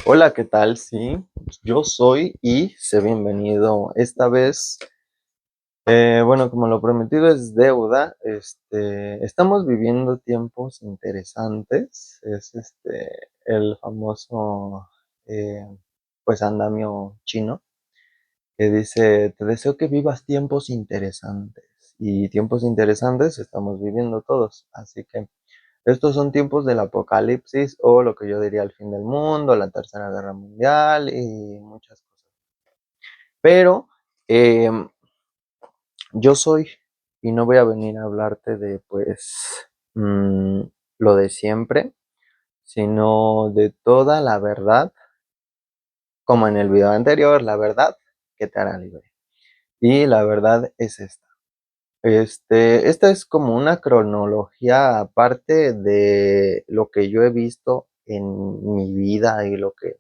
Hola, ¿qué tal? Sí, yo soy y sé bienvenido. Esta vez, bueno, como lo prometido es deuda, estamos viviendo tiempos interesantes. Es el famoso, eh, pues, andamio chino que dice: te deseo que vivas tiempos interesantes. Y tiempos interesantes estamos viviendo todos. Así que estos son tiempos del apocalipsis o lo que yo diría el fin del mundo, la tercera guerra mundial y muchas cosas. Pero yo soy y no voy a venir a hablarte de pues mm, lo de siempre, sino de toda la verdad, como en el video anterior, la verdad que te hará libre. Y la verdad es esta. Esta es como una cronología aparte de lo que yo he visto en mi vida y lo que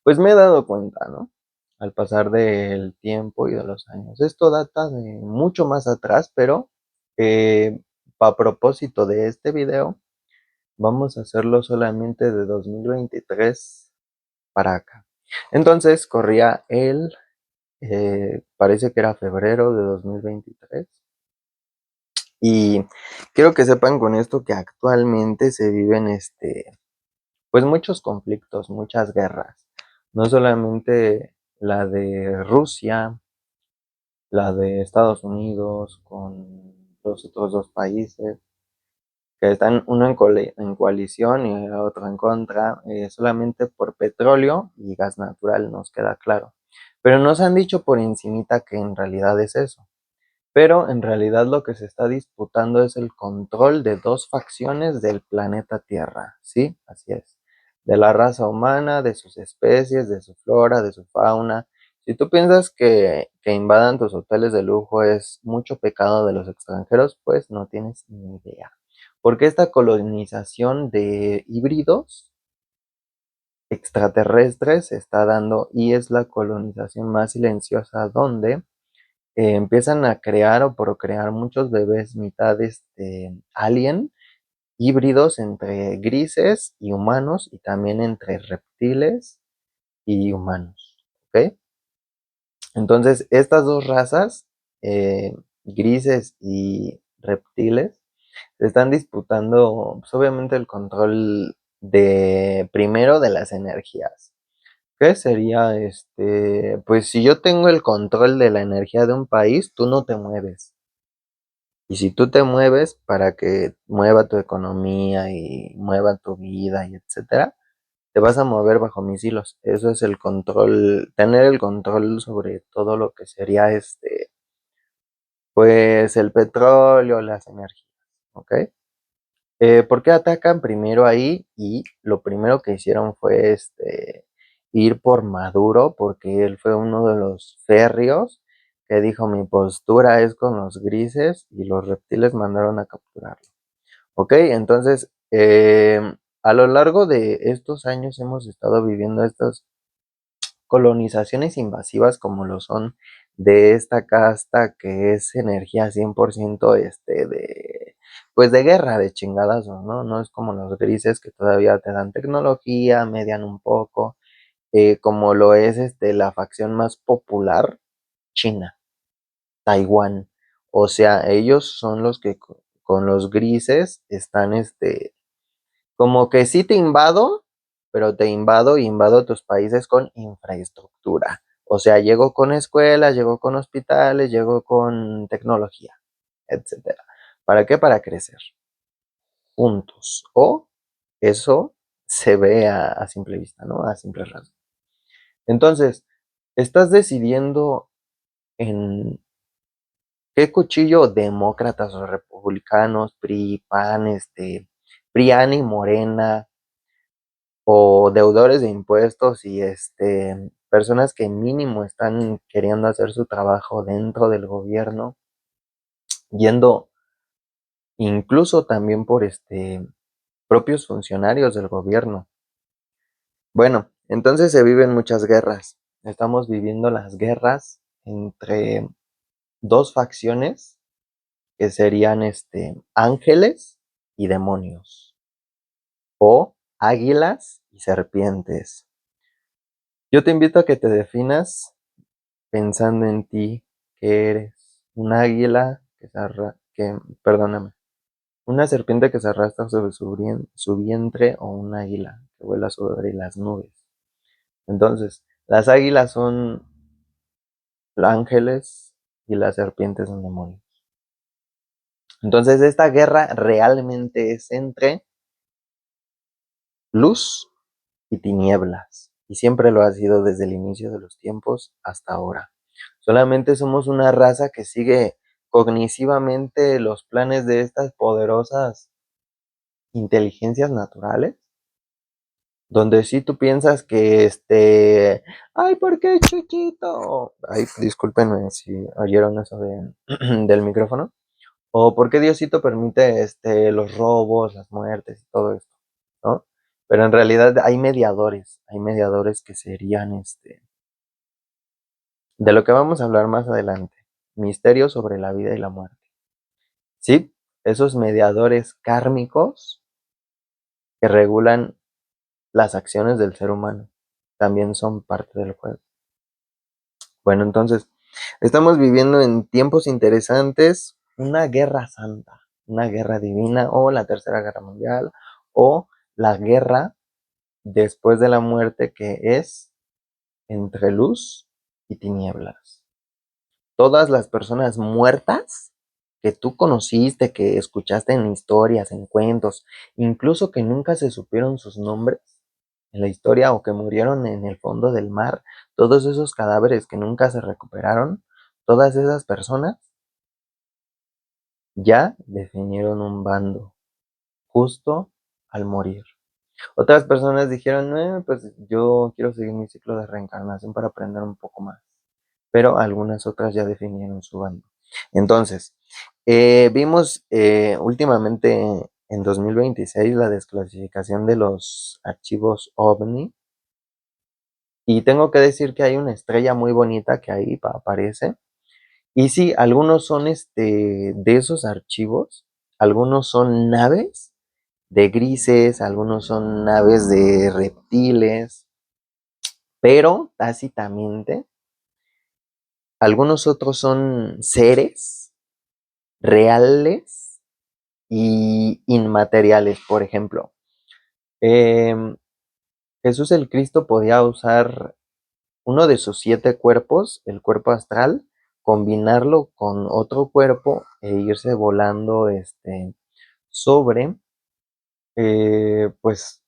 pues me he dado cuenta, ¿no? Al pasar del tiempo y de los años. Esto data de mucho más atrás, pero a propósito de este video, vamos a hacerlo solamente de 2023 para acá. Entonces corría parece que era febrero de 2023. Y quiero que sepan con esto que actualmente se viven pues muchos conflictos, muchas guerras. No solamente la de Rusia, la de Estados Unidos con los otros dos países, que están uno en coalición y el otro en contra, solamente por petróleo y gas natural, nos queda claro. Pero nos han dicho por encimita que en realidad es eso. Pero en realidad lo que se está disputando es el control de dos facciones del planeta Tierra, ¿sí? Así es. De la raza humana, de sus especies, de su flora, de su fauna. Si tú piensas que invadan tus hoteles de lujo es mucho pecado de los extranjeros, pues no tienes ni idea. Porque esta colonización de híbridos extraterrestres se está dando y es la colonización más silenciosa donde empiezan a crear o procrear muchos bebés mitad alien, híbridos entre grises y humanos y también entre reptiles y humanos, ¿ok? Entonces, estas dos razas, grises y reptiles, se están disputando, pues, obviamente, el control de, primero, de las energías. ¿Qué sería Pues si yo tengo el control de la energía de un país, tú no te mueves. Y si tú te mueves para que mueva tu economía y mueva tu vida y etcétera, te vas a mover bajo mis hilos. Eso es el control, tener el control sobre todo lo que sería pues el petróleo, las energías, ¿ok? ¿Por qué atacan primero ahí? Y lo primero que hicieron fue ir por Maduro, porque él fue uno de los férreos que dijo mi postura es con los grises y los reptiles mandaron a capturarlo. Ok, entonces a lo largo de estos años hemos estado viviendo estas colonizaciones invasivas como lo son de esta casta que es energía 100% pues de guerra, de chingadazos, ¿no? No es como los grises que todavía te dan tecnología, median un poco, como lo es la facción más popular, China, Taiwán. O sea, ellos son los que con los grises están como que sí te invado, pero te invado y invado tus países con infraestructura. O sea, llego con escuelas, llego con hospitales, llego con tecnología, etcétera. ¿Para qué? Para crecer juntos. O eso se ve a simple vista, ¿no? A simple rasgo. Entonces, estás decidiendo en qué cuchillo demócratas o republicanos, PRI, PAN, PRIAN y Morena, o deudores de impuestos y personas que mínimo están queriendo hacer su trabajo dentro del gobierno, yendo incluso también por propios funcionarios del gobierno. Bueno, entonces se viven muchas guerras. Estamos viviendo las guerras entre dos facciones que serían ángeles y demonios o águilas y serpientes. Yo te invito a que te definas pensando en ti, que eres un águila perdóname, una serpiente que se arrastra sobre su vientre o un águila que vuela sobre las nubes. Entonces, las águilas son ángeles y las serpientes son demonios. Entonces, esta guerra realmente es entre luz y tinieblas, y siempre lo ha sido desde el inicio de los tiempos hasta ahora. Solamente somos una raza que sigue cognitivamente los planes de estas poderosas inteligencias naturales, donde si tú piensas que ay, ¿por qué Chuchito? Ay, discúlpenme si oyeron eso del micrófono. O por qué Diosito permite los robos, las muertes y todo esto, ¿no? Pero en realidad hay mediadores que serían de lo que vamos a hablar más adelante, misterios sobre la vida y la muerte. Sí, esos mediadores kármicos que regulan las acciones del ser humano también son parte del juego. Bueno, entonces, estamos viviendo en tiempos interesantes, una guerra santa, una guerra divina o la Tercera Guerra Mundial o la guerra después de la muerte que es entre luz y tinieblas. Todas las personas muertas que tú conociste, que escuchaste en historias, en cuentos, incluso que nunca se supieron sus nombres en la historia o que murieron en el fondo del mar, todos esos cadáveres que nunca se recuperaron, todas esas personas ya definieron un bando justo al morir. Otras personas dijeron, pues yo quiero seguir mi ciclo de reencarnación para aprender un poco más. Pero algunas otras ya definieron su bando. Entonces, vimos últimamente en 2026 la desclasificación de los archivos OVNI. Y tengo que decir que hay una estrella muy bonita que ahí aparece. Y sí, algunos son de esos archivos, algunos son naves de grises, algunos son naves de reptiles, pero tácitamente, algunos otros son seres reales y inmateriales. Por ejemplo, em, Jesús el Cristo podía usar uno de sus 7 cuerpos, el cuerpo astral, combinarlo con otro cuerpo e irse volando sobre, pues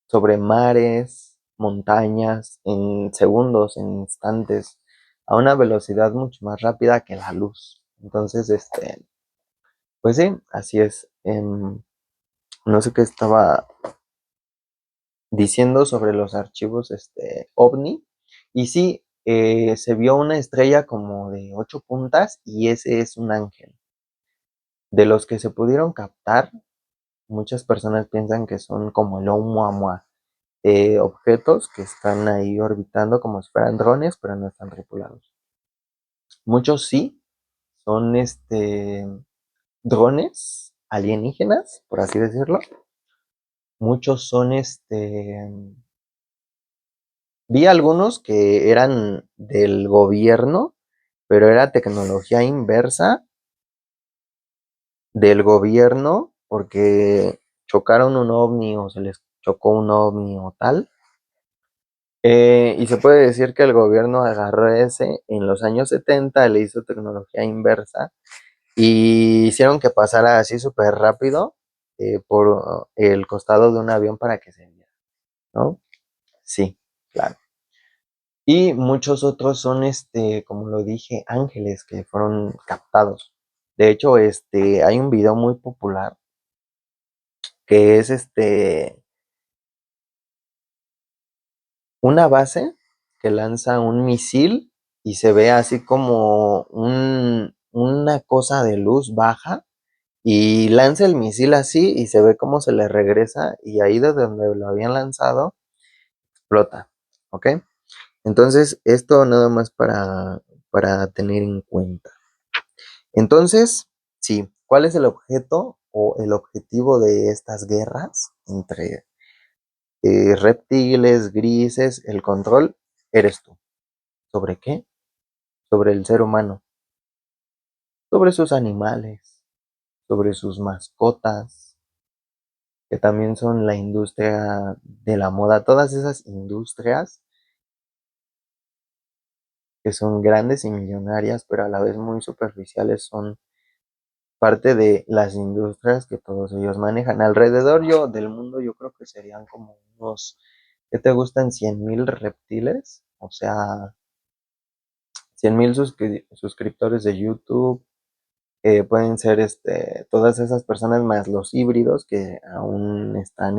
sobre mares, montañas, en segundos, en instantes, a una velocidad mucho más rápida que la luz. Entonces, pues sí, así es. No sé qué estaba diciendo sobre los archivos OVNI. Y sí, se vio una estrella como de 8 puntas y ese es un ángel. De los que se pudieron captar, muchas personas piensan que son como el Oumuamua, objetos que están ahí orbitando como si fueran drones, pero no están tripulados. Muchos sí son drones alienígenas, por así decirlo. Muchos son vi algunos que eran del gobierno, pero era tecnología inversa del gobierno porque chocaron un ovni o se les chocó un ovni o tal. Y se puede decir que el gobierno agarró ese en los años 70, le hizo tecnología inversa y hicieron que pasara así súper rápido por el costado de un avión para que se viera, ¿no? Sí, claro. Y muchos otros son, como lo dije, ángeles que fueron captados. De hecho, hay un video muy popular que es una base que lanza un misil y se ve así como una cosa de luz baja y lanza el misil así y se ve cómo se le regresa y ahí de donde lo habían lanzado explota, ¿ok? Entonces, esto nada más para tener en cuenta. Entonces, sí, ¿cuál es el objeto o el objetivo de estas guerras entre reptiles, grises, el control eres tú. ¿Sobre qué? Sobre el ser humano, sobre sus animales, sobre sus mascotas, que también son la industria de la moda. Todas esas industrias que son grandes y millonarias, pero a la vez muy superficiales, son parte de las industrias que todos ellos manejan. Alrededor del mundo, yo creo que serían como unos, ¿qué te gustan? 100,000 reptiles, o sea, 100,000 suscriptores de YouTube. Pueden ser todas esas personas más los híbridos que aún están,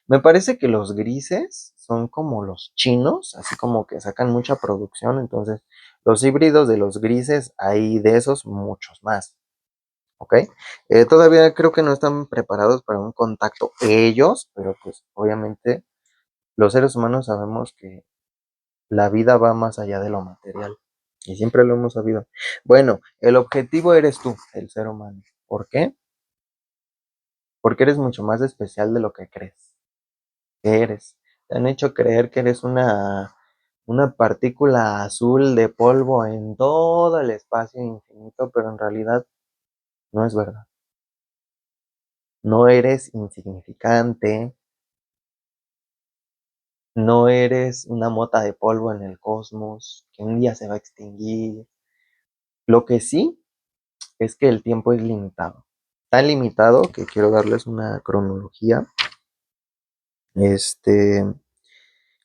me parece que los grises son como los chinos, así como que sacan mucha producción. Entonces los híbridos de los grises hay de esos muchos más. ¿Ok? Todavía creo que no están preparados para un contacto ellos, pero pues obviamente los seres humanos sabemos que la vida va más allá de lo material y siempre lo hemos sabido. Bueno, el objetivo eres tú, el ser humano. ¿Por qué? Porque eres mucho más especial de lo que crees que eres. Te han hecho creer que eres una partícula azul de polvo en todo el espacio infinito, pero en realidad no es verdad. No eres insignificante, no eres una mota de polvo en el cosmos que un día se va a extinguir. Lo que sí es que el tiempo es limitado. Tan limitado que quiero darles una cronología. Este,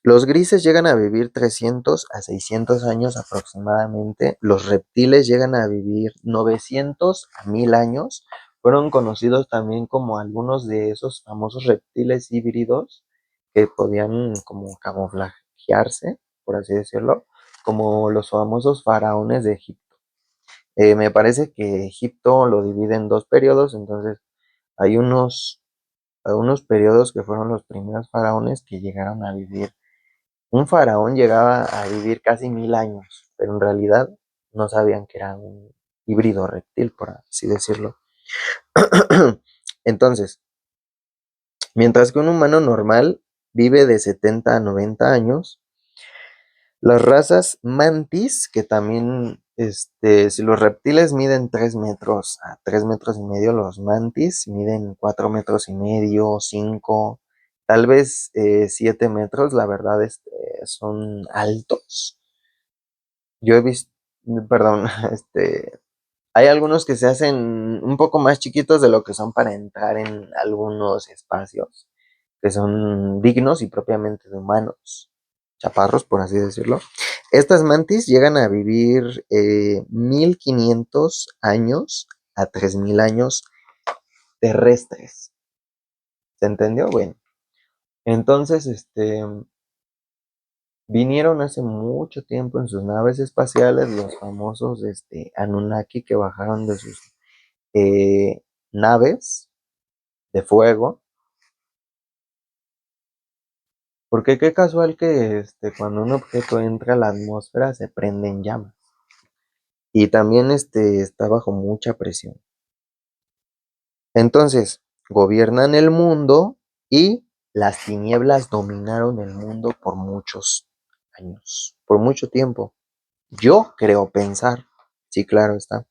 los grises llegan a vivir 300 a 600 años aproximadamente. Los reptiles llegan a vivir 900 a 1000 años. Fueron conocidos también como algunos de esos famosos reptiles híbridos que podían como camuflajearse, por así decirlo, como los famosos faraones de Egipto. Me parece que Egipto lo divide en dos periodos. Entonces hay unos periodos que fueron los primeros faraones que llegaron a vivir. Un faraón llegaba a vivir casi 1000 años, pero en realidad no sabían que era un híbrido reptil, por así decirlo. Entonces, mientras que un humano normal vive de 70 a 90 años, las razas mantis, que también, si los reptiles miden 3 metros a 3 metros y medio, los mantis miden 4 metros y medio, 5, tal vez 7 metros. La verdad, son altos. Yo he visto, perdón, hay algunos que se hacen un poco más chiquitos de lo que son para entrar en algunos espacios que son dignos y propiamente de humanos, chaparros, por así decirlo. Estas mantis llegan a vivir 1500 años a 3000 años terrestres. ¿Se entendió? Bueno, entonces, vinieron hace mucho tiempo en sus naves espaciales los famosos Anunnaki, que bajaron de sus naves de fuego. Porque qué casual que cuando un objeto entra a la atmósfera se prende en llamas. Y también está bajo mucha presión. Entonces, gobiernan el mundo y las tinieblas dominaron el mundo por muchos años, por mucho tiempo. Yo creo pensar, sí, claro está.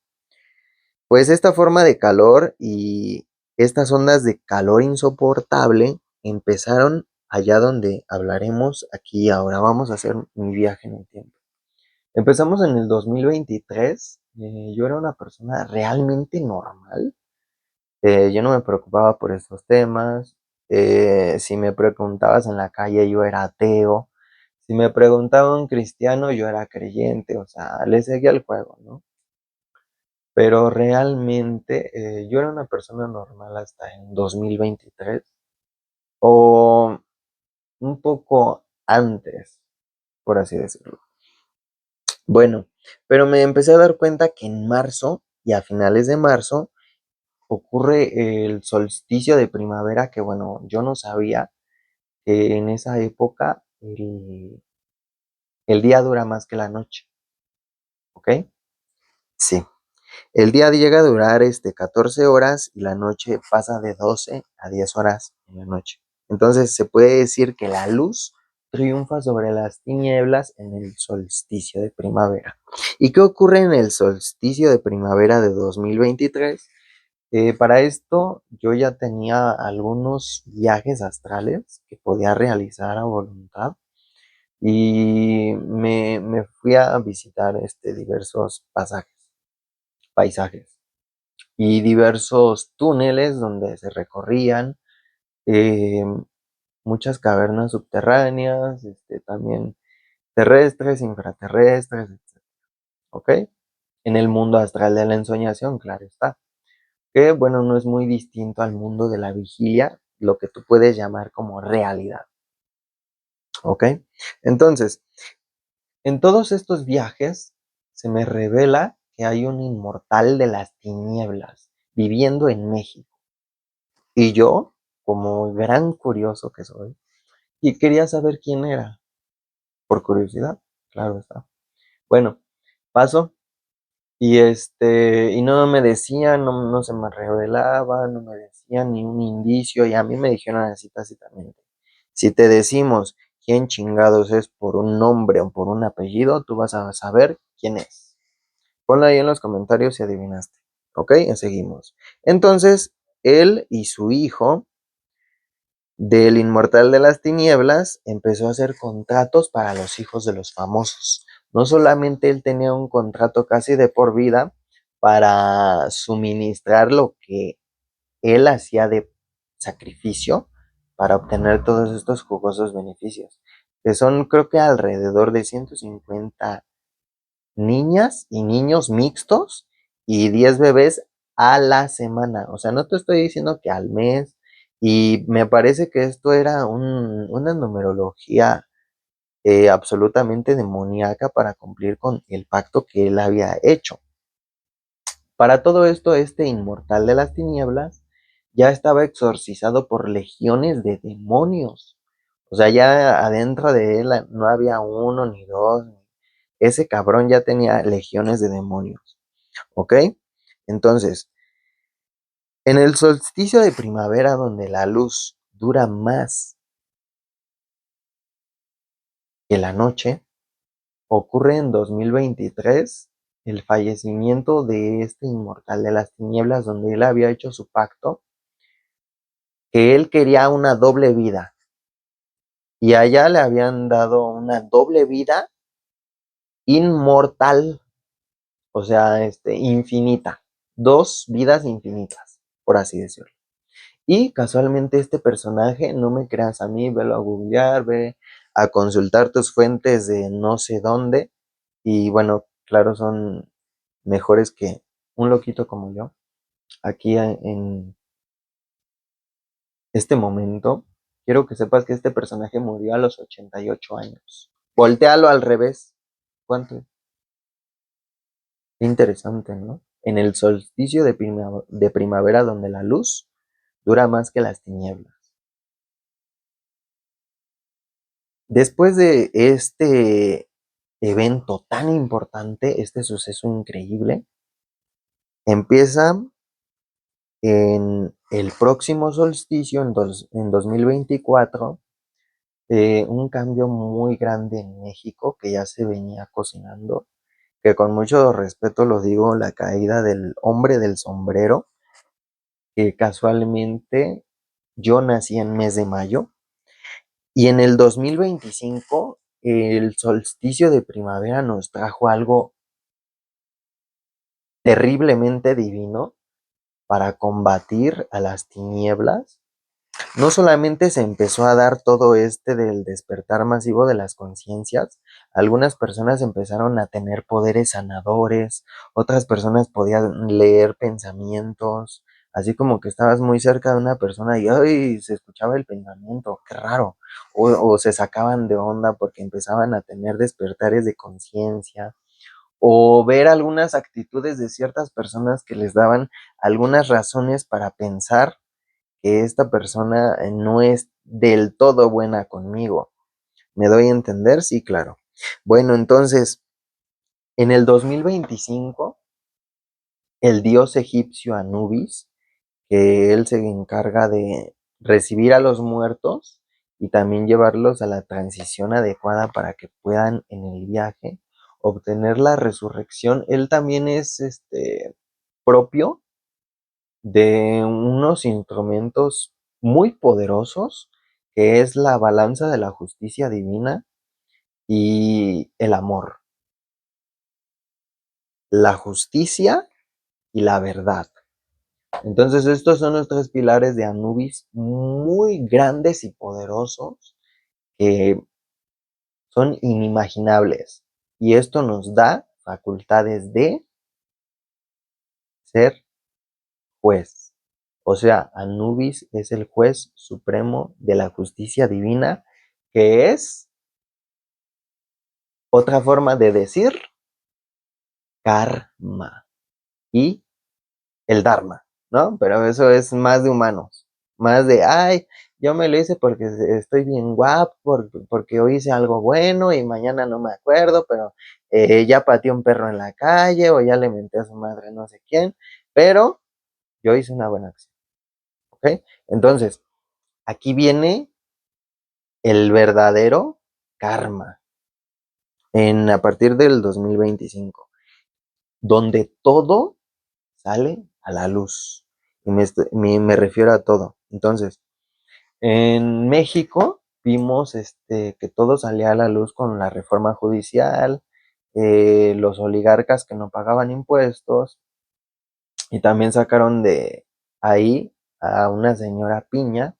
Pues esta forma de calor y estas ondas de calor insoportable empezaron allá donde hablaremos aquí y ahora. Vamos a hacer mi viaje en el tiempo. Empezamos en el 2023. Yo era una persona realmente normal. Yo no me preocupaba por estos temas. Si me preguntabas en la calle, yo era ateo. Si me preguntaba un cristiano, yo era creyente. O sea, le seguía el juego, ¿no? Pero realmente yo era una persona normal hasta en 2023 o un poco antes, por así decirlo. Bueno, pero me empecé a dar cuenta que en marzo y a finales de marzo ocurre el solsticio de primavera, que bueno, yo no sabía que en esa época el día dura más que la noche, ¿ok? Sí. El día llega a durar 14 horas y la noche pasa de 12 a 10 horas en la noche. Entonces se puede decir que la luz triunfa sobre las tinieblas en el solsticio de primavera. ¿Y qué ocurre en el solsticio de primavera de 2023? Para esto yo ya tenía algunos viajes astrales que podía realizar a voluntad y me fui a visitar diversos paisajes y diversos túneles donde se recorrían, eh, muchas cavernas subterráneas, también terrestres, infraterrestres, etc. ¿Ok? En el mundo astral de la ensoñación, claro está. Que bueno, no es muy distinto al mundo de la vigilia, lo que tú puedes llamar como realidad. ¿Ok? Entonces, en todos estos viajes se me revela que hay un inmortal de las tinieblas viviendo en México. Y yo, como gran curioso que soy, y quería saber quién era, por curiosidad, claro está. Bueno, paso y no me decían, no se me revelaba, no me decían ni un indicio, y a mí me dijeron así tácitamente: si te decimos quién chingados es por un nombre o por un apellido, tú vas a saber quién es. Ponlo ahí en los comentarios si adivinaste. Ok, seguimos. Entonces, él y su hijo del inmortal de las tinieblas empezó a hacer contratos para los hijos de los famosos. No solamente él tenía un contrato casi de por vida para suministrar lo que él hacía de sacrificio para obtener todos estos jugosos beneficios, que son creo que alrededor de 150 niñas y niños mixtos y 10 bebés a la semana. O sea, no te estoy diciendo que al mes. Y me parece que esto era una numerología absolutamente demoníaca para cumplir con el pacto que él había hecho. Para todo esto, este inmortal de las tinieblas ya estaba exorcizado por legiones de demonios. O sea, ya adentro de él no había uno ni dos. Ese cabrón ya tenía legiones de demonios. ¿Ok? Entonces, en el solsticio de primavera, donde la luz dura más que la noche, ocurre en 2023 el fallecimiento de este inmortal de las tinieblas, donde él había hecho su pacto, que él quería una doble vida, y allá le habían dado una doble vida inmortal, o sea, infinita, dos vidas infinitas, por así decirlo. Y casualmente este personaje, no me creas a mí, velo a googlear, ve a consultar tus fuentes de no sé dónde. Y bueno, claro, son mejores que un loquito como yo. Aquí en este momento, quiero que sepas que este personaje murió a los 88 años. Voltéalo al revés. ¿Cuánto? Qué interesante, ¿no? En el solsticio de primavera donde la luz dura más que las tinieblas. Después de este evento tan importante, este suceso increíble, empieza en el próximo solsticio, en 2024, un cambio muy grande en México que ya se venía cocinando, que con mucho respeto lo digo, la caída del hombre del sombrero, que casualmente yo nací en mes de mayo, y en el 2025 el solsticio de primavera nos trajo algo terriblemente divino para combatir a las tinieblas. No solamente se empezó a dar todo del despertar masivo de las conciencias, algunas personas empezaron a tener poderes sanadores, otras personas podían leer pensamientos, así como que estabas muy cerca de una persona y ¡ay! Se escuchaba el pensamiento, qué raro, o se sacaban de onda porque empezaban a tener despertares de conciencia, o ver algunas actitudes de ciertas personas que les daban algunas razones para pensar que esta persona no es del todo buena conmigo. ¿Me doy a entender? Sí, claro. Bueno, entonces, en el 2025, el dios egipcio Anubis, que él se encarga de recibir a los muertos y también llevarlos a la transición adecuada para que puedan en el viaje obtener la resurrección. Él también es propio de unos instrumentos muy poderosos, que es la balanza de la justicia divina y el amor, la justicia y la verdad. Entonces, estos son los tres pilares de Anubis muy grandes y poderosos que son inimaginables. Y esto nos da facultades de ser juez. O sea, Anubis es el juez supremo de la justicia divina, que es otra forma de decir karma y el dharma, ¿no? Pero eso es más de humanos, más de, ay, yo me lo hice porque estoy bien guapo, porque hoy hice algo bueno y mañana no me acuerdo, pero ya pateé un perro en la calle o ya le menté a su madre no sé quién, pero yo hice una buena acción, ¿ok? Entonces, aquí viene el verdadero karma a partir del 2025, donde todo sale a la luz. Y me refiero a todo. Entonces, en México vimos que todo salía a la luz con la reforma judicial, los oligarcas que no pagaban impuestos, y también sacaron de ahí a una señora Piña,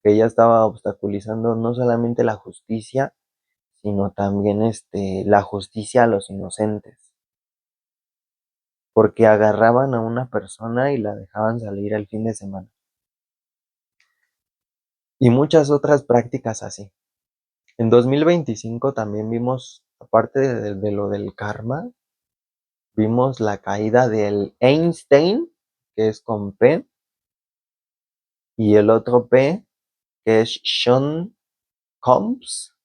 que ella estaba obstaculizando no solamente la justicia, sino también la justicia a los inocentes, porque agarraban a una persona y la dejaban salir el fin de semana. Y muchas otras prácticas así. En 2025 también vimos, aparte de lo del karma, vimos la caída del Einstein, que es con P, y el otro P, que es Sean Combs.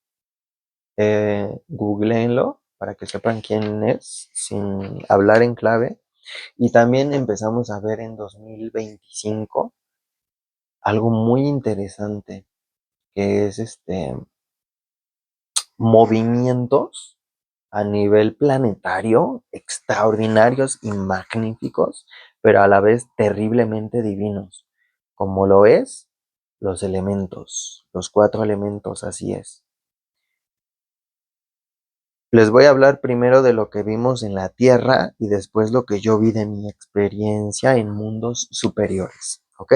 Googleenlo para que sepan quién es, sin hablar en clave. Y también empezamos a ver en 2025 algo muy interesante, que es movimientos a nivel planetario extraordinarios y magníficos, pero a la vez terriblemente divinos, como lo es los elementos, los cuatro elementos, así es. Les voy a hablar primero de lo que vimos en la Tierra y después lo que yo vi de mi experiencia en mundos superiores, ¿ok?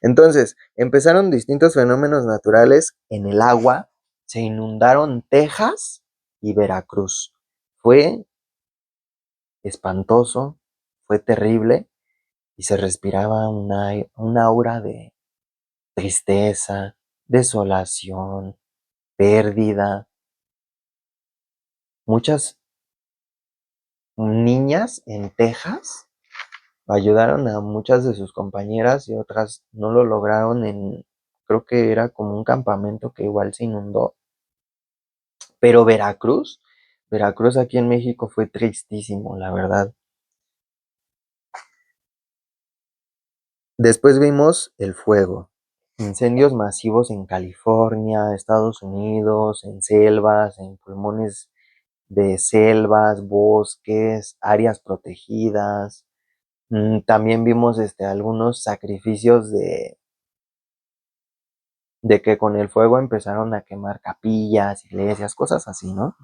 Entonces, empezaron distintos fenómenos naturales en el agua, se inundaron Texas y Veracruz. Fue espantoso, fue terrible y se respiraba una aura de tristeza, desolación, pérdida. Muchas niñas en Texas ayudaron a muchas de sus compañeras y otras no lo lograron creo que era como un campamento que igual se inundó. Pero Veracruz aquí en México fue tristísimo, la verdad. Después vimos el fuego, incendios masivos en California, Estados Unidos, en selvas, en pulmones de selvas, bosques, áreas protegidas. También vimos algunos sacrificios de que con el fuego empezaron a quemar capillas, iglesias, cosas así, ¿no?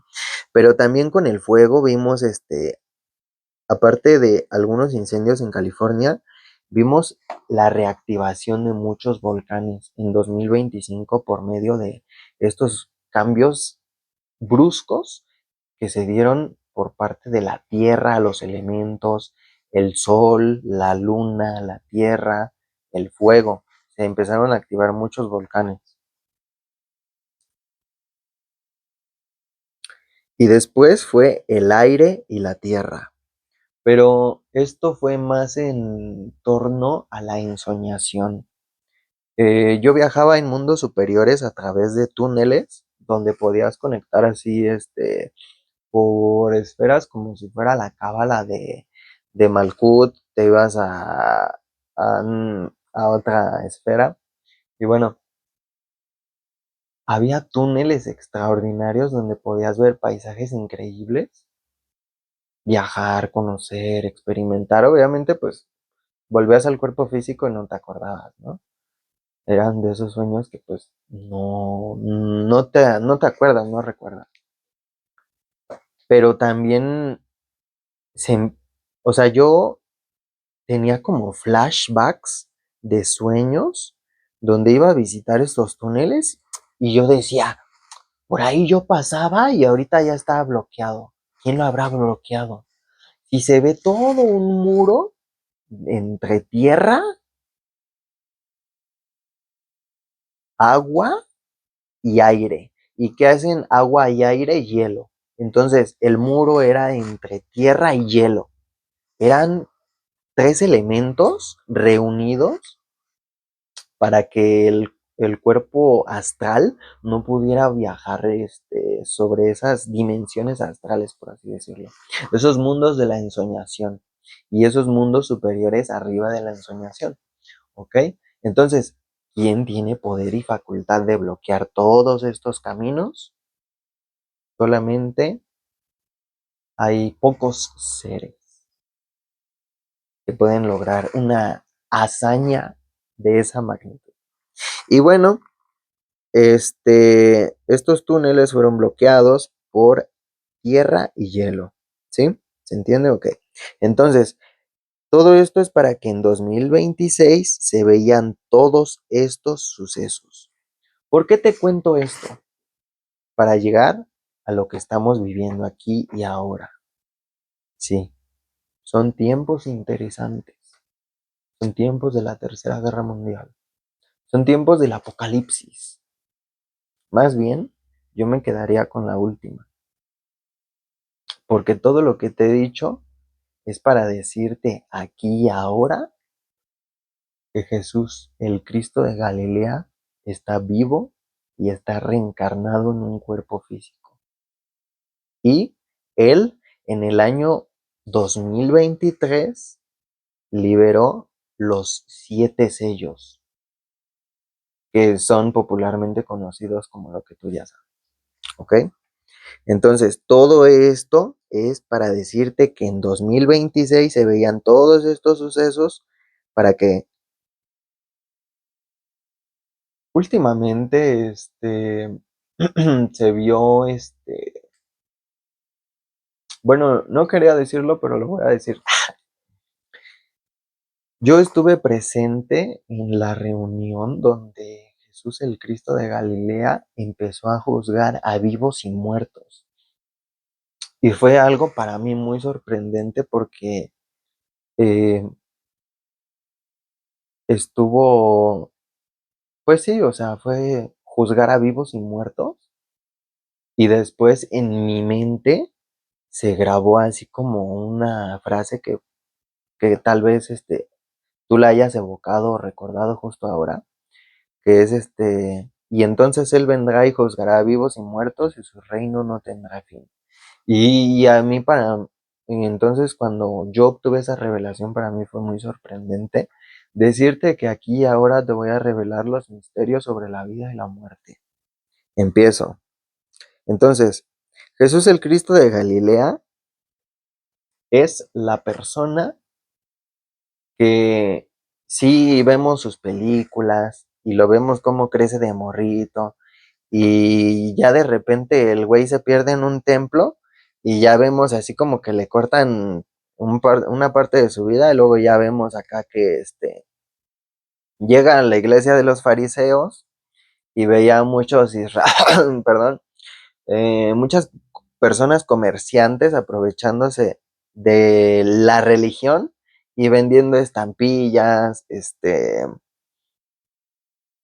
Pero también con el fuego vimos, aparte de algunos incendios en California, vimos la reactivación de muchos volcanes en 2025 por medio de estos cambios bruscos que se dieron por parte de la Tierra a los elementos, el Sol, la Luna, la Tierra, el fuego. Se empezaron a activar muchos volcanes. Y después fue el aire y la tierra. Pero esto fue más en torno a la ensoñación. Yo viajaba en mundos superiores a través de túneles donde podías conectar así, por esferas como si fuera la cábala de Malkuth, te ibas a otra esfera Y bueno, había túneles extraordinarios donde podías ver paisajes increíbles, viajar, conocer, experimentar. Obviamente, pues volvías al cuerpo físico y no te acordabas, ¿no? Eran de esos sueños que pues no te acuerdas, no recuerdas. Pero también, se, o sea, yo tenía como flashbacks de sueños donde iba a visitar estos túneles y yo decía, por ahí yo pasaba y ahorita ya estaba bloqueado. ¿Quién lo habrá bloqueado? Y se ve todo un muro entre tierra, agua y aire. ¿Y qué hacen agua y aire? Hielo. Entonces el muro era entre tierra y hielo. Eran tres elementos reunidos para que el cuerpo astral no pudiera viajar sobre esas dimensiones astrales, por así decirlo. Esos mundos de la ensoñación y esos mundos superiores arriba de la ensoñación. ¿Ok? Entonces, ¿quién tiene poder y facultad de bloquear todos estos caminos? Solamente hay pocos seres que pueden lograr una hazaña de esa magnitud. Y bueno, estos túneles fueron bloqueados por tierra y hielo, ¿sí? ¿Se entiende? Ok. Entonces, todo esto es para que en 2026 se vean todos estos sucesos. ¿Por qué te cuento esto? Para llegar a lo que estamos viviendo aquí y ahora. Sí, son tiempos interesantes. Son tiempos de la Tercera Guerra Mundial. Son tiempos del apocalipsis. Más bien, yo me quedaría con la última. Porque todo lo que te he dicho es para decirte aquí y ahora que Jesús, el Cristo de Galilea, está vivo y está reencarnado en un cuerpo físico. Y Él, en el año 2023, liberó los 7 sellos, que son popularmente conocidos como lo que tú ya sabes. ¿Ok? Entonces, todo esto es para decirte que en 2026 se veían todos estos sucesos para que últimamente se vio bueno, no quería decirlo, pero lo voy a decir. Yo estuve presente en la reunión donde Jesús el Cristo de Galilea empezó a juzgar a vivos y muertos. Y fue algo para mí muy sorprendente porque eh, estuvo, pues sí, o sea, fue juzgar a vivos y muertos. Y después en mi mente se grabó así como una frase que tal vez tú la hayas evocado o recordado justo ahora, que es y entonces él vendrá y juzgará a vivos y muertos y su reino no tendrá fin. Y a mí y entonces cuando yo obtuve esa revelación para mí fue muy sorprendente decirte que aquí y ahora te voy a revelar los misterios sobre la vida y la muerte. Empiezo. Entonces, Jesús el Cristo de Galilea es la persona que sí vemos sus películas y lo vemos cómo crece de morrito y ya de repente el güey se pierde en un templo y ya vemos así como que le cortan una parte de su vida y luego ya vemos acá que llega a la iglesia de los fariseos y veía muchos perdón, muchas personas comerciantes aprovechándose de la religión y vendiendo estampillas,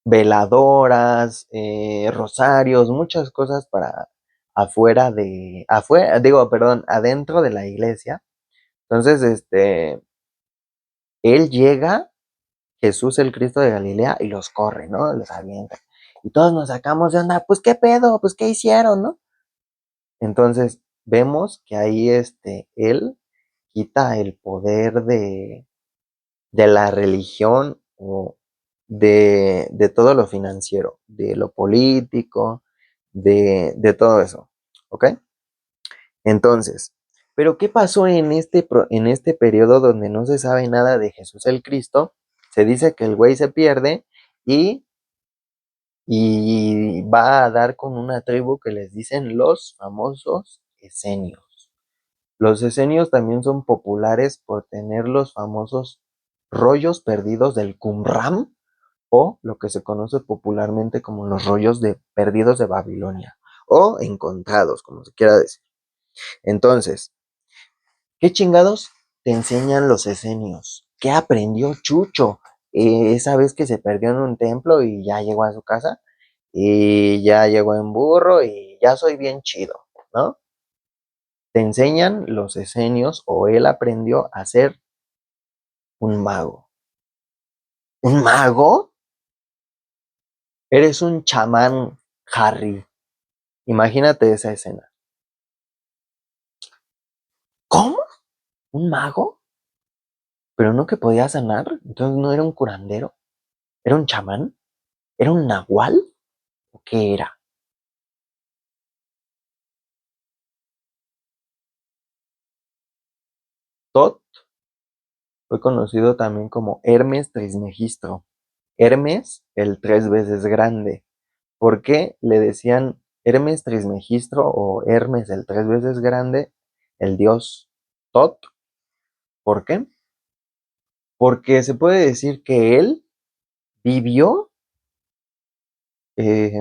veladoras, rosarios, muchas cosas para adentro de la iglesia. Entonces, él llega, Jesús el Cristo de Galilea, y los corre, ¿no? Los avienta. Y todos nos sacamos de onda, pues qué pedo, pues qué hicieron, ¿no? Entonces, vemos que ahí él quita el poder de la religión o de todo lo financiero, de lo político, de todo eso, ¿ok? Entonces, ¿pero qué pasó en este periodo donde no se sabe nada de Jesús el Cristo? Se dice que el güey se pierde y, y va a dar con una tribu que les dicen los famosos esenios. Los esenios también son populares por tener los famosos rollos perdidos del Qumran o lo que se conoce popularmente como los rollos de perdidos de Babilonia o encontrados, como se quiera decir. Entonces, ¿qué chingados te enseñan los esenios? ¿Qué aprendió Chucho? Esa vez que se perdió en un templo y ya llegó a su casa y ya llegó en burro y ya soy bien chido, ¿no? Te enseñan los esenios o él aprendió a ser un mago. ¿Un mago? Eres un chamán, Harry. Imagínate esa escena. ¿Cómo? ¿Un mago? ¿Pero no que podía sanar? Entonces no era un curandero. ¿Era un chamán? ¿Era un nahual? ¿O qué era? Tot fue conocido también como Hermes Trismegistro. Hermes, el tres veces grande. ¿Por qué le decían Hermes Trismegistro o Hermes el tres veces grande, el dios Tot? ¿Por qué? Porque se puede decir que él vivió eh,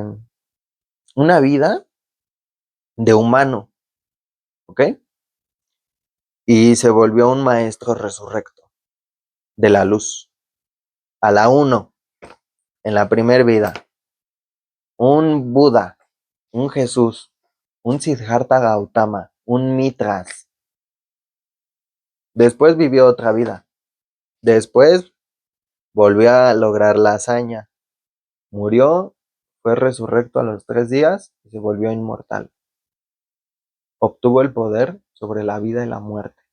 una vida de humano, ¿ok? Y se volvió un maestro resurrecto de la luz. A la uno, en la primer vida, un Buda, un Jesús, un Siddhartha Gautama, un Mitras. Después vivió otra vida. Después volvió a lograr la hazaña. Murió, fue resurrecto a los 3 días y se volvió inmortal. Obtuvo el poder sobre la vida y la muerte.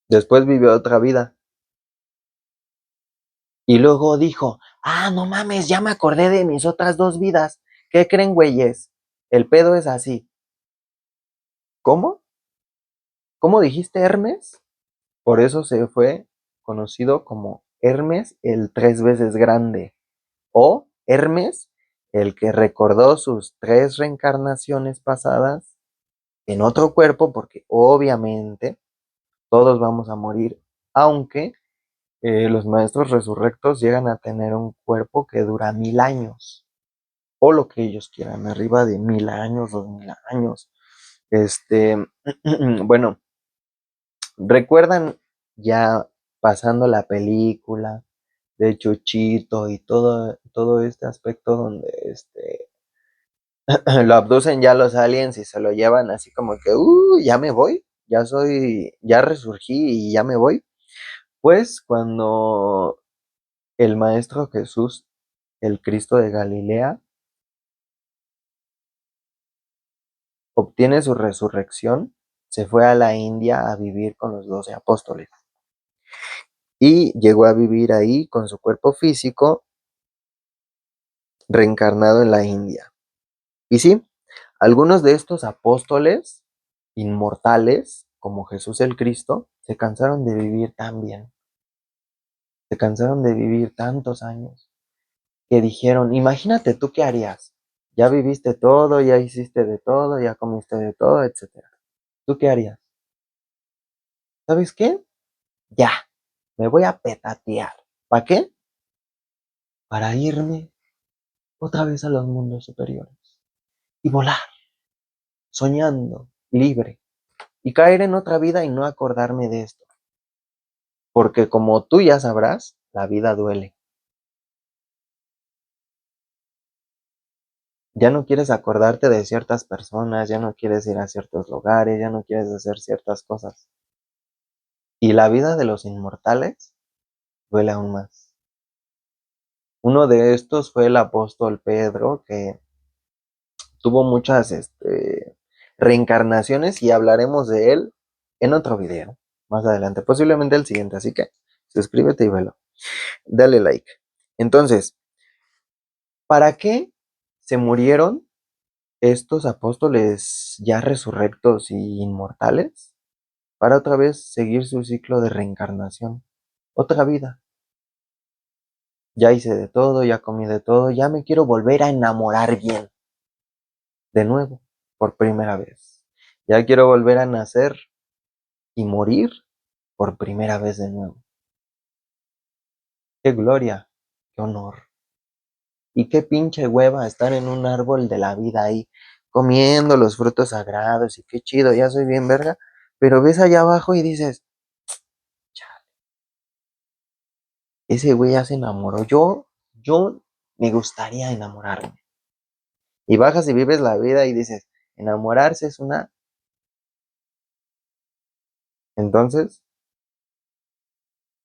Después vivió otra vida. Y luego dijo, no mames, ya me acordé de mis otras 2 vidas. ¿Qué creen, güeyes? El pedo es así. ¿Cómo? ¿Cómo dijiste, Hermes? Por eso se fue conocido como Hermes el tres veces grande o Hermes el que recordó sus 3 reencarnaciones pasadas en otro cuerpo, porque obviamente todos vamos a morir, aunque los maestros resurrectos llegan a tener un cuerpo que dura 1000 años o lo que ellos quieran, arriba de 1000 años, 2000 años. Este, bueno, ¿recuerdan ya pasando la película de Chuchito y todo este aspecto donde lo abducen ya los aliens y se lo llevan así como que, ya me voy, ya resurgí y ya me voy? Pues cuando el Maestro Jesús, el Cristo de Galilea, obtiene su resurrección, se fue a la India a vivir con los 12 apóstoles y llegó a vivir ahí con su cuerpo físico reencarnado en la India. Y sí, algunos de estos apóstoles inmortales, como Jesús el Cristo, se cansaron de vivir tan bien, se cansaron de vivir tantos años, que dijeron, imagínate tú qué harías. Ya viviste todo, ya hiciste de todo, ya comiste de todo, etcétera. ¿Tú qué harías? ¿Sabes qué? Ya, me voy a petatear. ¿Para qué? Para irme otra vez a los mundos superiores y volar, soñando, libre, y caer en otra vida y no acordarme de esto. Porque como tú ya sabrás, la vida duele. Ya no quieres acordarte de ciertas personas, ya no quieres ir a ciertos lugares, ya no quieres hacer ciertas cosas. Y la vida de los inmortales duele aún más. Uno de estos fue el apóstol Pedro, que tuvo muchas reencarnaciones y hablaremos de él en otro video más adelante, posiblemente el siguiente. Así que Suscríbete y velo. Dale like. Entonces, ¿para qué se murieron estos apóstoles ya resurrectos y inmortales? Para otra vez seguir su ciclo de reencarnación. Otra vida. Ya hice de todo, ya comí de todo, ya me quiero volver a enamorar bien. De nuevo, por primera vez. Ya quiero volver a nacer y morir por primera vez de nuevo. Qué gloria, qué honor. Y qué pinche hueva estar en un árbol de la vida ahí, comiendo los frutos sagrados y qué chido, ya soy bien verga. Pero ves allá abajo y dices, ese güey ya se enamoró. Yo me gustaría enamorarme. Y bajas y vives la vida y dices, enamorarse es una. Entonces,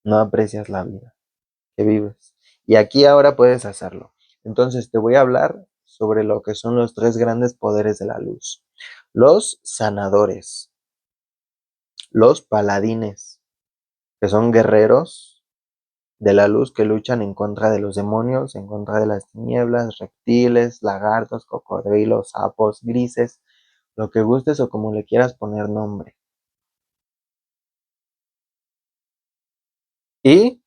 no aprecias la vida que vives. Y aquí ahora puedes hacerlo. Entonces, te voy a hablar sobre lo que son los tres grandes poderes de la luz. Los sanadores, los paladines, que son guerreros de la luz que luchan en contra de los demonios, en contra de las tinieblas, reptiles, lagartos, cocodrilos, sapos, grises, lo que gustes o como le quieras poner nombre. Y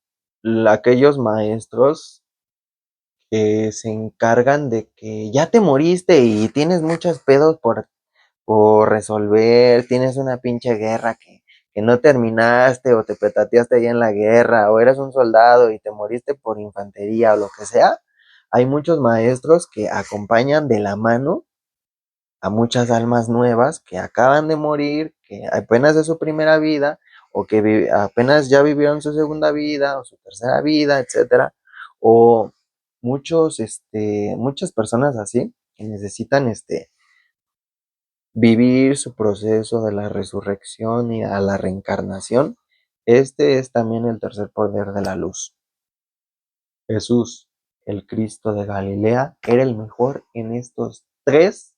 aquellos maestros que se encargan de que ya te moriste y tienes muchos pedos por resolver, tienes una pinche guerra que no terminaste o te petateaste ahí en la guerra o eres un soldado y te moriste por infantería o lo que sea. Hay muchos maestros que acompañan de la mano a muchas almas nuevas que acaban de morir, que apenas es su primera vida, o que apenas ya vivieron su segunda vida, o su tercera vida, etcétera, o muchas personas así, que necesitan vivir su proceso de la resurrección y a la reencarnación. Este es también el tercer poder de la luz. Jesús, el Cristo de Galilea, era el mejor en estos tres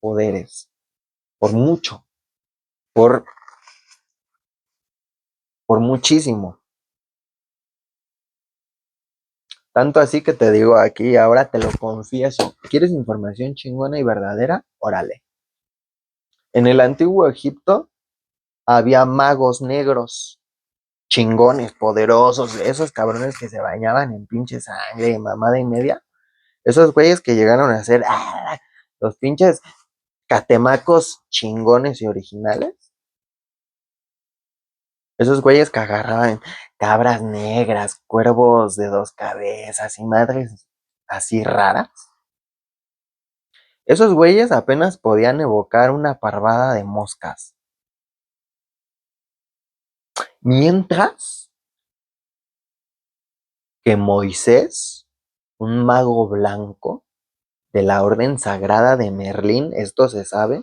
poderes, por mucho. por, por muchísimo. Tanto así que te digo aquí, ahora te lo confieso. ¿Quieres información chingona y verdadera? Órale. En el antiguo Egipto había magos negros, chingones, poderosos, esos cabrones que se bañaban en pinche sangre, mamada y media. Esos güeyes que llegaron a ser los pinches catemacos chingones y originales. Esos güeyes que agarraban cabras negras, cuervos de dos cabezas y madres así raras. Esos güeyes apenas podían evocar una parvada de moscas. Mientras que Moisés, un mago blanco de la orden sagrada de Merlín, esto se sabe,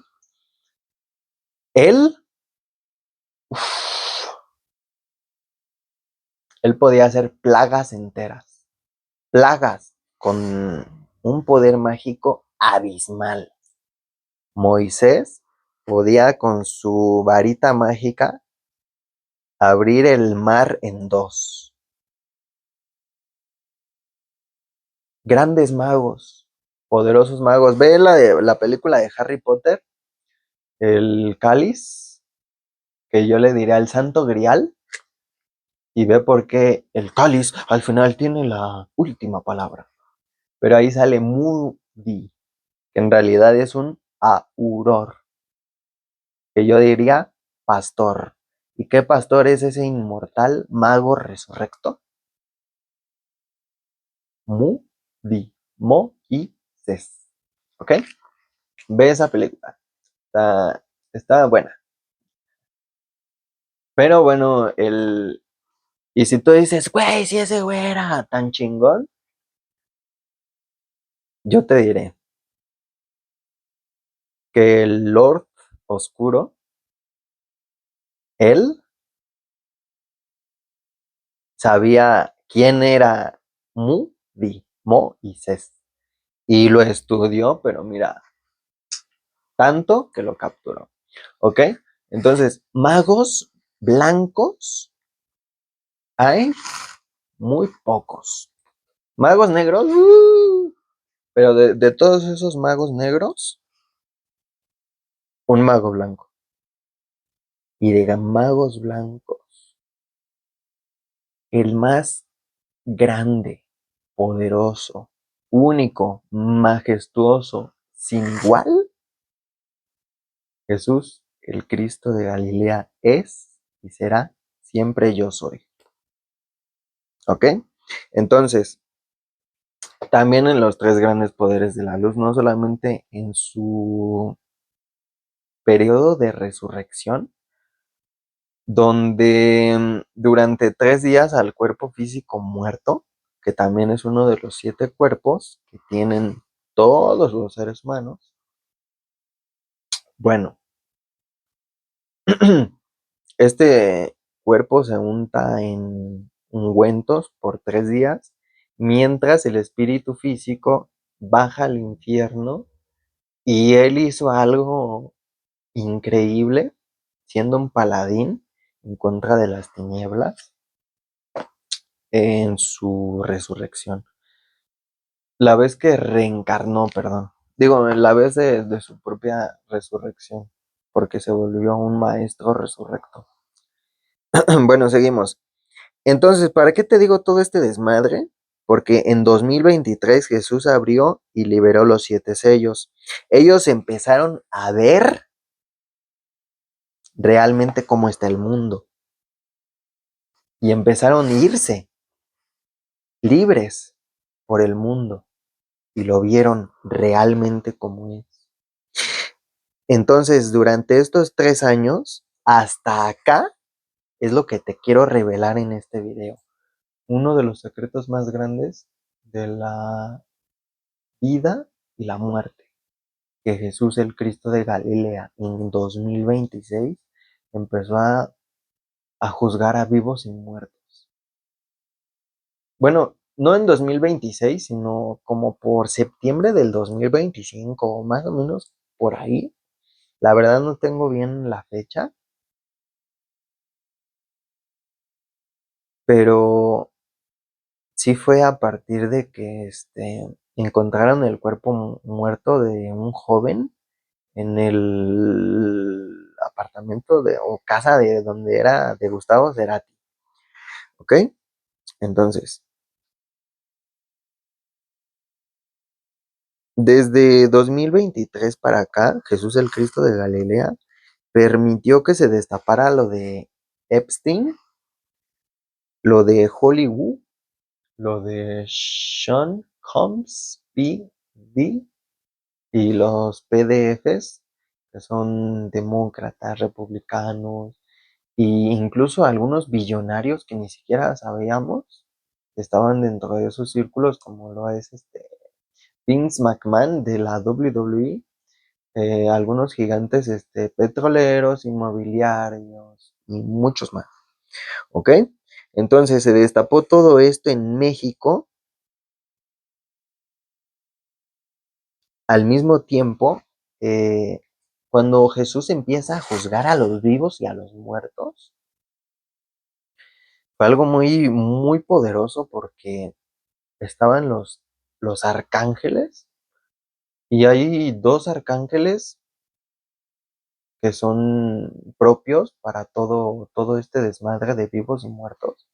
él, él podía hacer plagas enteras. Plagas con un poder mágico abismal. Moisés podía con su varita mágica abrir el mar en dos. Grandes magos, poderosos magos. Ve la película de Harry Potter, el cáliz, que yo le diré al Santo Grial, y ve por qué el cáliz al final tiene la última palabra. Pero ahí sale Moody, que en realidad es un auror, que yo diría pastor. ¿Y qué pastor es ese inmortal mago resurrecto? Moody, Moisés. ¿Ok? Ve esa película. Está buena. Pero bueno, y si tú dices, güey, si ese güey era tan chingón, yo te diré que el Lord Oscuro, él sabía quién era Moisés. Y lo estudió, pero mira, tanto que lo capturó. ¿Ok? Entonces, magos blancos Hay muy pocos. Magos negros, pero de todos esos magos negros, un mago blanco. Y de magos blancos, el más grande, poderoso, único, majestuoso, sin igual, Jesús, el Cristo de Galilea, es y será siempre yo soy. ¿Ok? Entonces, también en los tres grandes poderes de la luz, no solamente en su periodo de resurrección, donde durante 3 días al cuerpo físico muerto, que también es uno de los 7 cuerpos que tienen todos los seres humanos, bueno, este cuerpo se unta en ungüentos por 3 días, mientras el espíritu físico baja al infierno y él hizo algo increíble, siendo un paladín en contra de las tinieblas en su resurrección. La vez que reencarnó, perdón. Digo, la vez de su propia resurrección, porque se volvió un maestro resurrecto. Bueno, seguimos. Entonces, ¿para qué te digo todo este desmadre? Porque en 2023 Jesús abrió y liberó los 7 sellos. Ellos empezaron a ver realmente cómo está el mundo y empezaron a irse libres por el mundo y lo vieron realmente como es. Entonces, durante estos 3 años, hasta acá, es lo que te quiero revelar en este video. Uno de los secretos más grandes de la vida y la muerte, que Jesús el Cristo de Galilea en 2026 empezó a juzgar a vivos y muertos. Bueno, no en 2026, sino como por septiembre del 2025 o más o menos por ahí. La verdad no tengo bien la fecha, pero sí fue a partir de que encontraron el cuerpo muerto de un joven en el apartamento o casa de donde era de Gustavo Cerati. ¿Ok? Entonces, desde 2023 para acá, Jesús el Cristo de Galilea permitió que se destapara lo de Epstein, lo de Hollywood, lo de Sean Combs, PD y los PDFs, que son demócratas, republicanos, e incluso algunos billonarios que ni siquiera sabíamos que estaban dentro de esos círculos, como lo es Vince McMahon de la WWE, algunos gigantes petroleros, inmobiliarios y muchos más. ¿Ok? Entonces se destapó todo esto en México. Al mismo tiempo, eh, cuando Jesús empieza a juzgar a los vivos y a los muertos, fue algo muy, muy poderoso porque estaban los arcángeles y hay 2 arcángeles que son propios para todo este desmadre de vivos y muertos.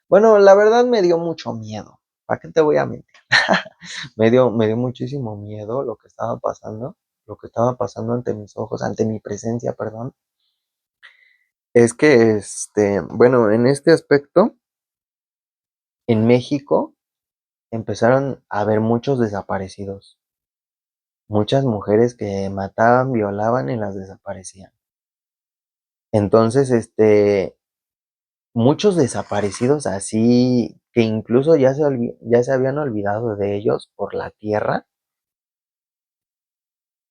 Bueno, la verdad me dio mucho miedo. ¿Para qué te voy a mentir? Me dio muchísimo miedo lo que estaba pasando ante mis ojos, ante mi presencia, perdón. Es que, bueno, en este aspecto, en México empezaron a haber muchos desaparecidos, muchas mujeres que mataban, violaban y las desaparecían. Entonces, muchos desaparecidos así que incluso ya se habían olvidado de ellos por la tierra.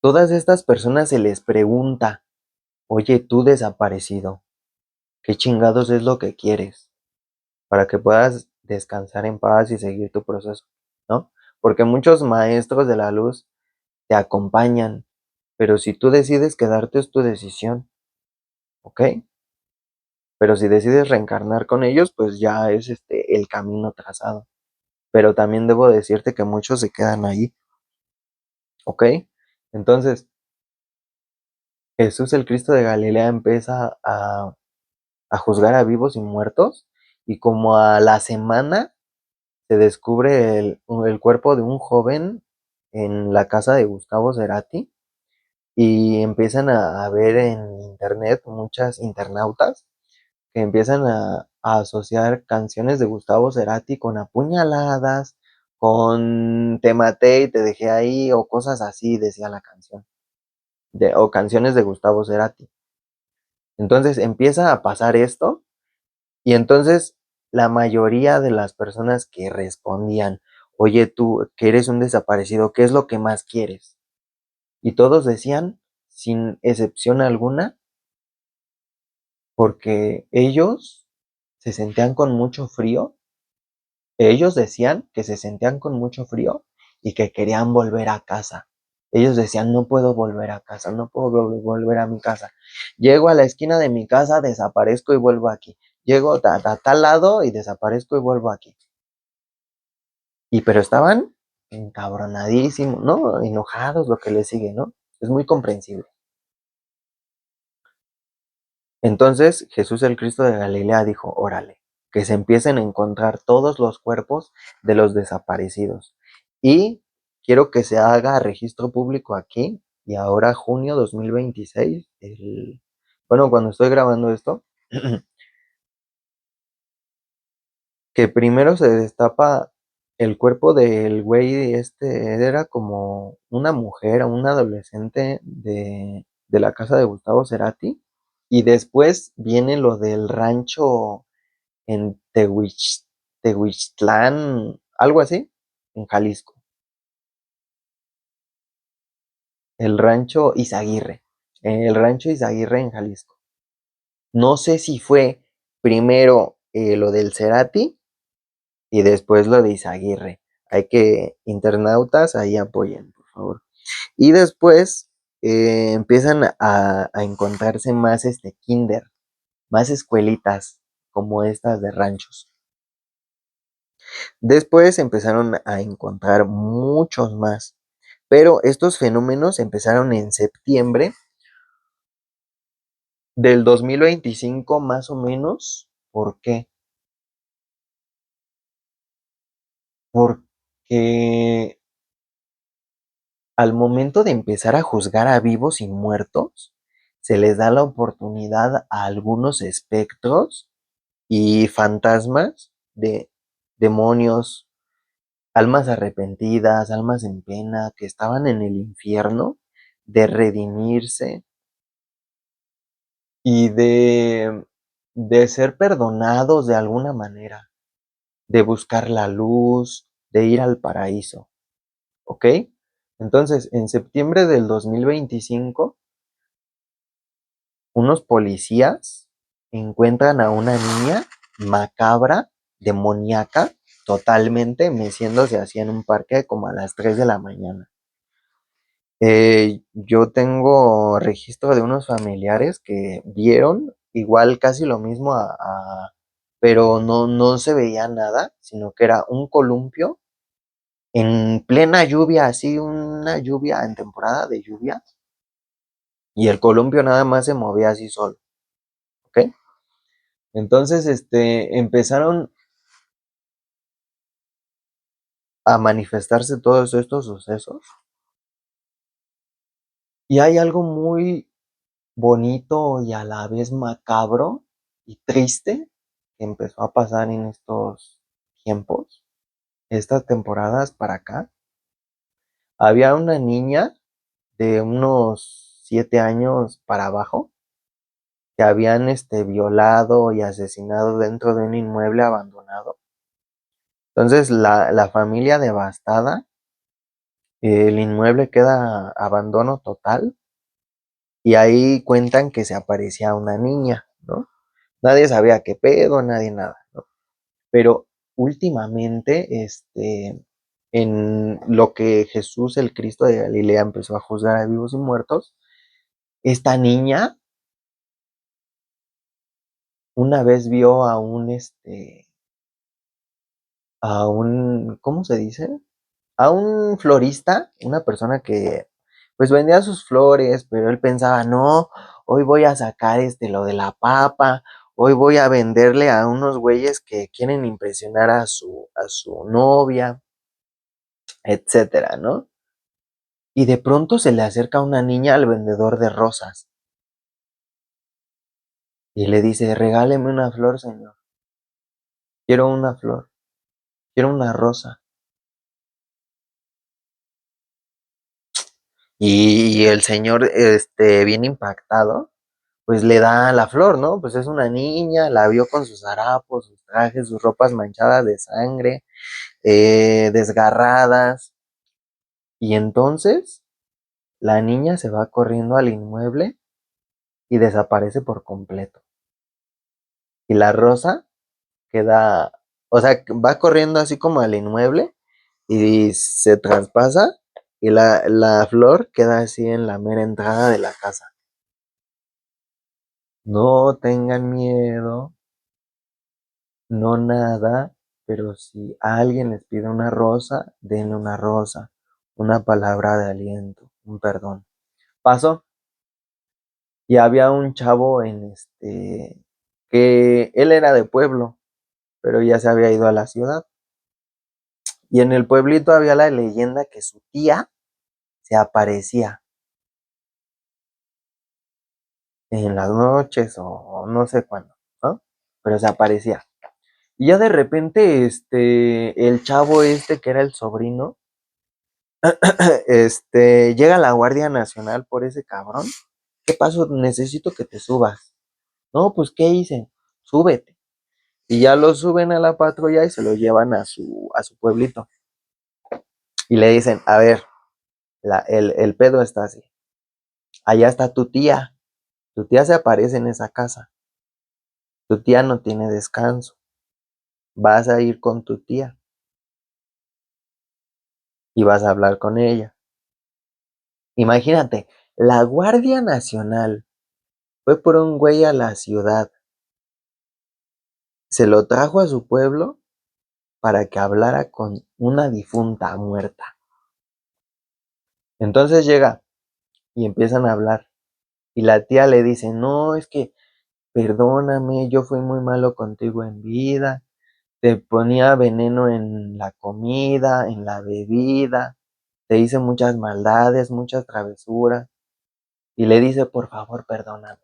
Todas estas personas se les pregunta, oye, tú desaparecido, ¿qué chingados es lo que quieres? Para que puedas descansar en paz y seguir tu proceso, ¿no? Porque muchos maestros de la luz te acompañan, pero si tú decides quedarte es tu decisión, ¿ok? pero si decides reencarnar con ellos, pues ya es el camino trazado. Pero también debo decirte que muchos se quedan ahí, ¿ok? Entonces, Jesús el Cristo de Galilea empieza a juzgar a vivos y muertos, y como a la semana se descubre el cuerpo de un joven en la casa de Gustavo Cerati, y empiezan a ver en internet muchas internautas que empiezan a asociar canciones de Gustavo Cerati con apuñaladas, con te maté y te dejé ahí, o cosas así, decía la canción, o canciones de Gustavo Cerati. Entonces empieza a pasar esto, y entonces la mayoría de las personas que respondían, oye, tú que eres un desaparecido, ¿qué es lo que más quieres? Y todos decían, sin excepción alguna, porque ellos se sentían con mucho frío. Ellos decían que se sentían con mucho frío y que querían volver a casa. Ellos decían, no puedo volver a casa, no puedo volver a mi casa. Llego a la esquina de mi casa, desaparezco y vuelvo aquí. Llego a tal lado y desaparezco y vuelvo aquí. Y pero estaban encabronadísimos, ¿no? Enojados, lo que les sigue, ¿no? Es muy comprensible. Entonces Jesús el Cristo de Galilea dijo, órale, que se empiecen a encontrar todos los cuerpos de los desaparecidos. Y quiero que se haga registro público aquí, y ahora junio 2026, bueno, cuando estoy grabando esto, que primero se destapa el cuerpo del güey, era como una mujer o un adolescente de la casa de Gustavo Cerati, y después viene lo del rancho en Tehuixtlán, algo así, en Jalisco. El rancho Izaguirre en Jalisco. No sé si fue primero lo del Cerati y después lo de Izaguirre. Hay que, internautas, ahí apoyen, por favor. Y después empiezan a encontrarse más kinder, más escuelitas como estas de ranchos. Después empezaron a encontrar muchos más, pero estos fenómenos empezaron en septiembre del 2025 más o menos. ¿Por qué? Porque al momento de empezar a juzgar a vivos y muertos, se les da la oportunidad a algunos espectros y fantasmas de demonios, almas arrepentidas, almas en pena, que estaban en el infierno, de redimirse y de ser perdonados de alguna manera, de buscar la luz, de ir al paraíso, ¿ok? Entonces, en septiembre del 2025, unos policías encuentran a una niña macabra, demoníaca, totalmente meciéndose así en un parque como a las 3 de la mañana. Yo tengo registro de unos familiares que vieron igual casi lo mismo pero no se veía nada, sino que era un columpio en plena lluvia, así una lluvia en temporada de lluvia, y el columpio nada más se movía así solo, ¿ok? Entonces, empezaron a manifestarse todos estos sucesos, y hay algo muy bonito y a la vez macabro y triste que empezó a pasar en estos tiempos, estas temporadas para acá. Había una niña de unos 7 años para abajo que habían violado y asesinado dentro de un inmueble abandonado. Entonces la familia devastada, el inmueble queda abandono total, y ahí cuentan que se aparecía una niña, ¿no? Nadie sabía qué pedo, nadie nada, ¿no? Pero últimamente, en lo que Jesús, el Cristo de Galilea, empezó a juzgar a vivos y muertos, esta niña una vez vio ¿cómo se dice? A un florista, una persona que pues vendía sus flores, pero él pensaba, no, hoy voy a sacar lo de la papa, hoy voy a venderle a unos güeyes que quieren impresionar a su novia, etcétera, ¿no? Y de pronto se le acerca una niña al vendedor de rosas y le dice, regáleme una flor, señor, quiero una flor, quiero una rosa. Y el señor, bien impactado, pues le da la flor, ¿no? Pues es una niña, la vio con sus harapos, sus trajes, sus ropas manchadas de sangre, desgarradas. Y entonces la niña se va corriendo al inmueble y desaparece por completo. Y la rosa queda, o sea, va corriendo así como al inmueble y se traspasa y la flor queda así en la mera entrada de la casa. No tengan miedo, no nada, pero si alguien les pide una rosa, denle una rosa, una palabra de aliento, un perdón. Pasó y había un chavo que él era de pueblo, pero ya se había ido a la ciudad. Y en el pueblito había la leyenda que su tía se aparecía en las noches o no sé cuándo, ¿no? Pero se aparecía. Y ya de repente, el chavo que era el sobrino, llega la Guardia Nacional por ese cabrón. ¿Qué pasó? Necesito que te subas. No, pues, ¿qué hice? Súbete. Y ya lo suben a la patrulla y se lo llevan a su pueblito. Y le dicen, a ver, el pedo está así. Allá está tu tía. Tu tía se aparece en esa casa. Tu tía no tiene descanso. Vas a ir con tu tía y vas a hablar con ella. Imagínate, la Guardia Nacional fue por un güey a la ciudad. Se lo trajo a su pueblo para que hablara con una difunta muerta. Entonces llega y empiezan a hablar. Y la tía le dice, no, es que perdóname, yo fui muy malo contigo en vida. Te ponía veneno en la comida, en la bebida. Te hice muchas maldades, muchas travesuras. Y le dice, por favor, perdóname.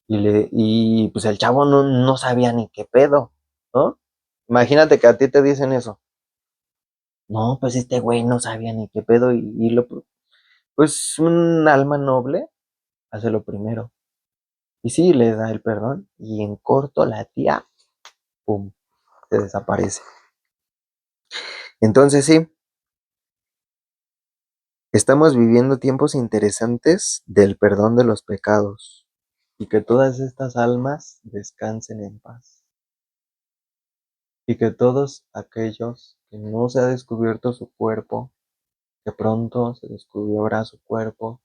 Y pues el chavo no sabía ni qué pedo, ¿no? Imagínate que a ti te dicen eso. No, pues este güey no sabía ni qué pedo pues un alma noble hace lo primero. Y sí, le da el perdón y en corto la tía, pum, se desaparece. Entonces sí, estamos viviendo tiempos interesantes del perdón de los pecados y que todas estas almas descansen en paz y que todos aquellos que no se ha descubierto su cuerpo, que pronto se descubrirá su cuerpo,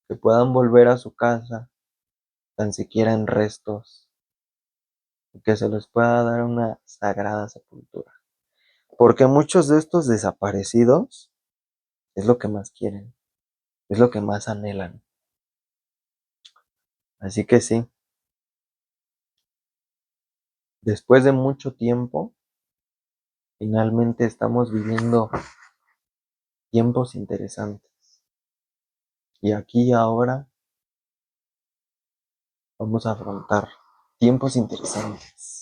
que puedan volver a su casa, tan siquiera en restos, y que se les pueda dar una sagrada sepultura. Porque muchos de estos desaparecidos es lo que más quieren, es lo que más anhelan. Así que sí, después de mucho tiempo, finalmente estamos viviendo tiempos interesantes. Y aquí y ahora vamos a afrontar tiempos interesantes.